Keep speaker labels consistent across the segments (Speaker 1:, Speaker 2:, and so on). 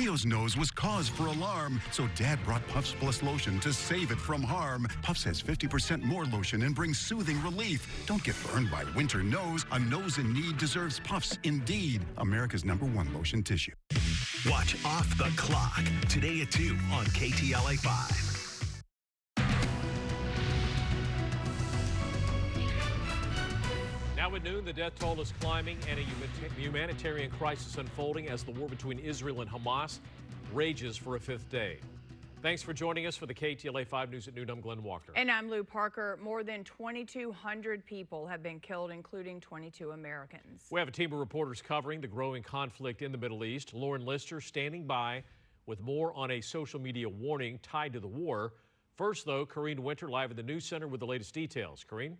Speaker 1: Leo's nose was cause for alarm, so Dad brought Puffs Plus lotion to save it from harm. Puffs has 50% more lotion and brings soothing relief. Don't get burned by winter nose. A nose in need deserves Puffs indeed. America's #1 lotion tissue.
Speaker 2: Watch Off the Clock today at 2 on KTLA 5.
Speaker 3: Now at noon, the death toll is climbing and a humanitarian crisis unfolding as the war between Israel and Hamas rages for a 5th day. Thanks for joining us for the KTLA 5 News at Noon. I'm Glenn Walker.
Speaker 4: And I'm Lou Parker. More than 2,200 people have been killed, including 22 Americans.
Speaker 3: We have a team of reporters covering the growing conflict in the Middle East. Lauren Lister standing by with more on a social media warning tied to the war. First, though, Karine Winter live at the News Center with the latest details. Karine?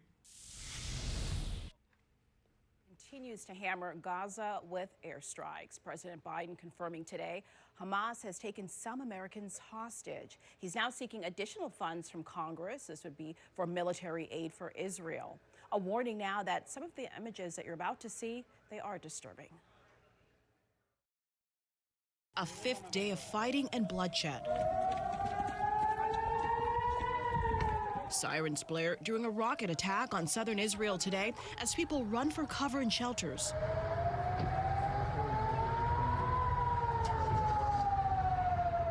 Speaker 5: Continues to hammer Gaza with airstrikes. President Biden confirming today Hamas has taken some Americans hostage. He's now seeking additional funds from Congress. This would be for military aid for Israel. A warning now that some of the images that you're about to see, they are disturbing.
Speaker 6: A 5th day of fighting and bloodshed. Sirens blare during a rocket attack on southern Israel today as people run for cover in shelters.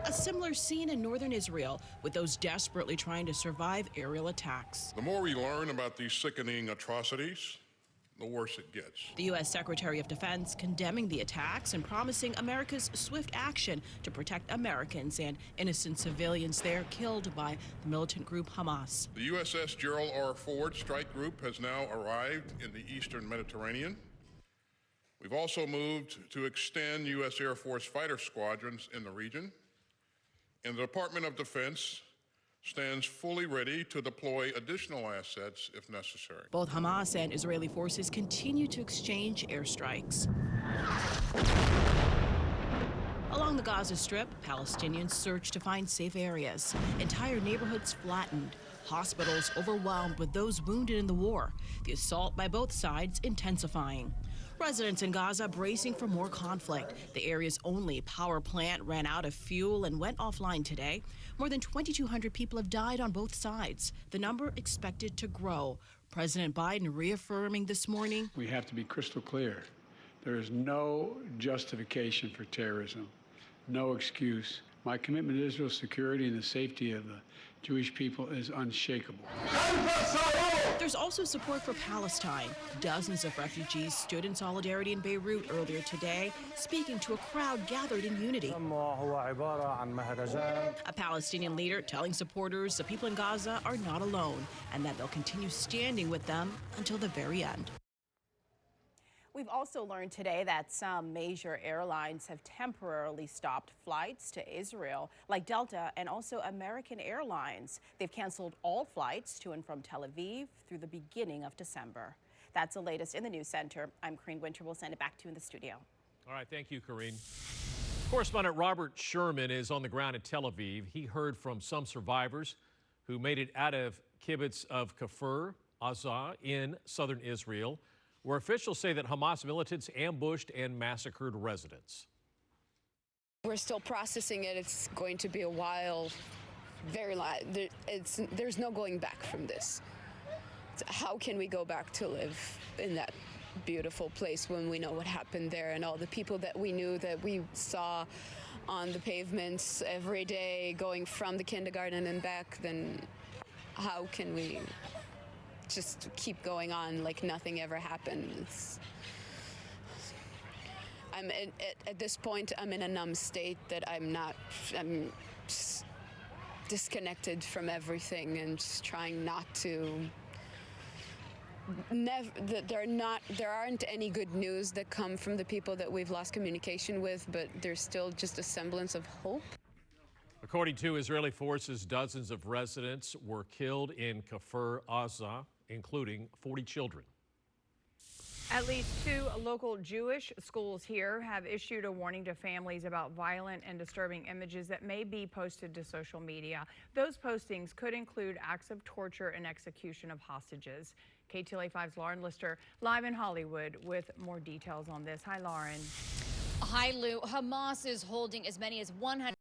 Speaker 6: A similar scene in northern Israel with those desperately trying to survive aerial attacks.
Speaker 7: The more we learn about these sickening atrocities, the worse it gets.
Speaker 6: The U.S. Secretary of Defense condemning the attacks and promising America's swift action to protect Americans and innocent civilians there killed by the militant group Hamas.
Speaker 7: The USS Gerald R. Ford strike group has now arrived in the eastern Mediterranean. We've also moved to extend U.S. Air Force fighter squadrons in the region, and the Department of Defense stands fully ready to deploy additional assets if necessary.
Speaker 6: Both Hamas and Israeli forces continue to exchange airstrikes. Along the Gaza Strip, Palestinians search to find safe areas. Entire neighborhoods flattened, hospitals overwhelmed with those wounded in the war, the assault by both sides intensifying. Residents in Gaza bracing for more conflict. The area's only power plant ran out of fuel and went offline today. More than 2,200 people have died on both sides. The number expected to grow. President Biden reaffirming this morning.
Speaker 8: We have to be crystal clear. There is no justification for terrorism, no excuse. My commitment to Israel's security and the safety of the Jewish people is unshakable.
Speaker 6: There's also support for Palestine. Dozens of refugees stood in solidarity in Beirut earlier today, speaking to a crowd gathered in unity. A Palestinian leader telling supporters the people in Gaza are not alone and that they'll continue standing with them until the very end.
Speaker 5: We've also learned today that some major airlines have temporarily stopped flights to Israel, like Delta and also American Airlines. They've canceled all flights to and from Tel Aviv through the beginning of December. That's the latest in the News Center. I'm Karine Winter. We'll send it back to you in the studio.
Speaker 3: All right, thank you, Karine. Correspondent Robert Sherman is on the ground in Tel Aviv. He heard from some survivors who made it out of kibbutz of Kfar Aza in southern Israel, where officials say that Hamas militants ambushed and massacred residents.
Speaker 9: We're still processing it. It's going to be a while, very long. There's no going back from this. How can we go back to live in that beautiful place when we know what happened there and all the people that we knew, that we saw on the pavements every day going from the kindergarten and back? Then how can we just keep going on like nothing ever happened? At this point, I'm in a numb state that I'm just disconnected from everything and just trying not to. There aren't any good news that come from the people that we've lost communication with, but there's still just a semblance of hope.
Speaker 3: According to Israeli forces, dozens of residents were killed in Kfar Aza, including 40 children.
Speaker 4: At least 2 local Jewish schools here have issued a warning to families about violent and disturbing images that may be posted to social media. Those postings could include acts of torture and execution of hostages. KTLA 5's Lauren Lister live in Hollywood with more details on this. Hi, Lauren.
Speaker 10: Hi, Lou. Hamas is holding as many as 100